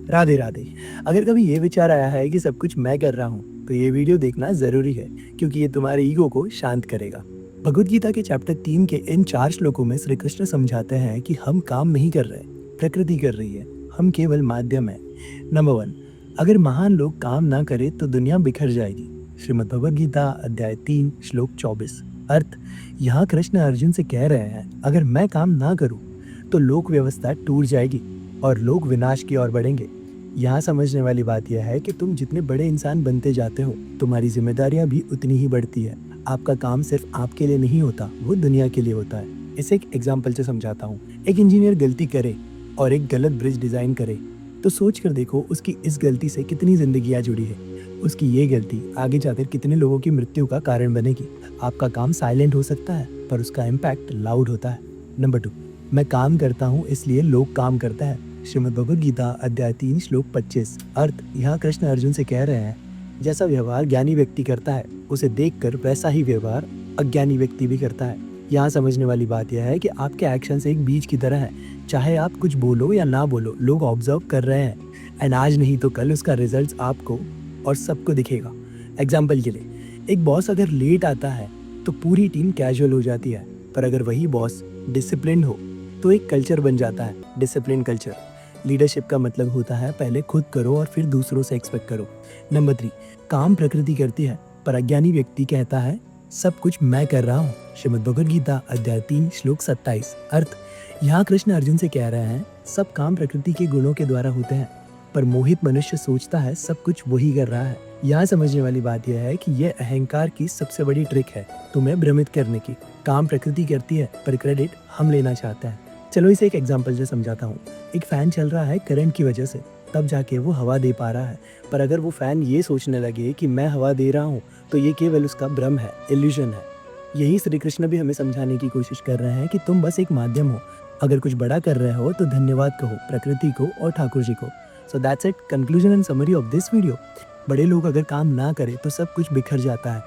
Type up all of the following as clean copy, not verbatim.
राधे राधे। अगर कभी ये विचार आया है कि सब कुछ मैं कर रहा हूँ, तो ये वीडियो देखना ज़रूरी है, क्योंकि ये तुम्हारे ईगो को शांत करेगा। भगवद गीता के चैप्टर 3 के इन 4 श्लोकों में श्री कृष्ण समझाते हैं कि हम काम नहीं कर रहे, प्रकृति कर रही है, हम केवल माध्यम हैं। नंबर 1, अगर महान लोग काम ना करें तो दुनिया बिखर जाएगी। श्रीमद् भगवद गीता अध्याय 3 श्लोक 24। अर्थ, यहाँ कृष्ण अर्जुन से कह रहे हैं, अगर मैं काम ना करूँ तो लोक व्यवस्था टूट जाएगी और लोग विनाश की ओर बढ़ेंगे। यहाँ समझने वाली बात यह है कि तुम जितने बड़े इंसान बनते जाते हो, तुम्हारी जिम्मेदारियां भी उतनी ही बढ़ती है। आपका काम सिर्फ आपके लिए नहीं होता, वो दुनिया के लिए होता है। इसे एक एग्जाम्पल से समझाता हूँ। एक इंजीनियर गलती करे और एक गलत ब्रिज डिजाइन करे, तो सोच कर देखो उसकी इस गलती से कितनी जिंदगियां जुड़ी है। उसकी ये गलती आगे जाकर कितने लोगों की मृत्यु का कारण बनेगी। आपका काम साइलेंट हो सकता है, पर उसका इम्पैक्ट लाउड होता है। नंबर 2, मैं काम करता हूँ इसलिए लोग काम करते हैं। श्रीमद् भगवद गीता अध्याय 3 श्लोक 25। अर्थ, यहाँ कृष्ण अर्जुन से कह रहे हैं, जैसा व्यवहार ज्ञानी व्यक्ति करता है, उसे देखकर वैसा ही व्यवहार अज्ञानी व्यक्ति भी करता है। यहाँ समझने वाली बात यह है कि आपके एक्शंस एक बीज की तरह है। चाहे आप कुछ बोलो या ना बोलो, लोग ऑब्जर्व कर रहे हैं, एंड आज नहीं तो कल उसका रिजल्ट आपको और सबको दिखेगा। एग्जाम्पल के लिए, एक बॉस अगर लेट आता है तो पूरी टीम कैजुअल हो जाती है, पर अगर वही बॉस डिसिप्लिन्ड हो तो एक कल्चर बन जाता है, डिसिप्लिन कल्चर। लीडरशिप का मतलब होता है पहले खुद करो और फिर दूसरों से एक्सपेक्ट करो। नंबर 3, काम प्रकृति करती है, पर अज्ञानी व्यक्ति कहता है सब कुछ मैं कर रहा हूँ। श्रीमद् भगवद गीता अध्याय 3 श्लोक 27। अर्थ, यहाँ कृष्ण अर्जुन से कह रहे हैं, सब काम प्रकृति के गुणों के द्वारा होते हैं, पर मोहित मनुष्य सोचता है सब कुछ वही कर रहा है। यहाँ समझने वाली बात यह है कि यह अहंकार की सबसे बड़ी ट्रिक है, तुम्हें भ्रमित करने की। काम प्रकृति करती है, पर क्रेडिट हम लेना चाहते हैं। चलो इसे एक एग्जांपल से समझाता हूँ। एक फैन चल रहा है करंट की वजह से, तब जाके वो हवा दे पा रहा है। पर अगर वो फैन ये सोचने लगे कि मैं हवा दे रहा हूँ, तो ये केवल उसका भ्रम है, इल्यूजन है। यही श्री कृष्ण भी हमें समझाने की कोशिश कर रहे हैं कि तुम बस एक माध्यम हो। अगर कुछ बड़ा कर रहे हो तो धन्यवाद कहो प्रकृति को और ठाकुर जी को। So that's it, conclusion and summary of this video. बड़े लोग अगर काम ना करें तो सब कुछ बिखर जाता है।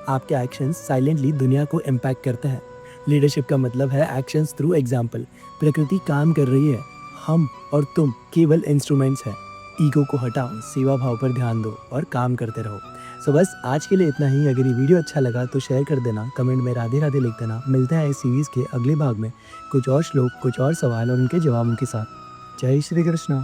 आपके एक्शंस साइलेंटली दुनिया को इम्पैक्ट करते हैं। लीडरशिप का मतलब है एक्शंस थ्रू एग्जाम्पल। प्रकृति काम कर रही है, हम और तुम केवल इंस्ट्रूमेंट्स हैं। ईगो को हटाओ, सेवा भाव पर ध्यान दो और काम करते रहो। सो बस आज के लिए इतना ही। अगर ये वीडियो अच्छा लगा तो शेयर कर देना, कमेंट में राधे राधे लिख देना। मिलते हैं इस सीरीज़ के अगले भाग में कुछ और श्लोक, कुछ और सवाल और उनके जवाबों के साथ। जय श्री कृष्ण।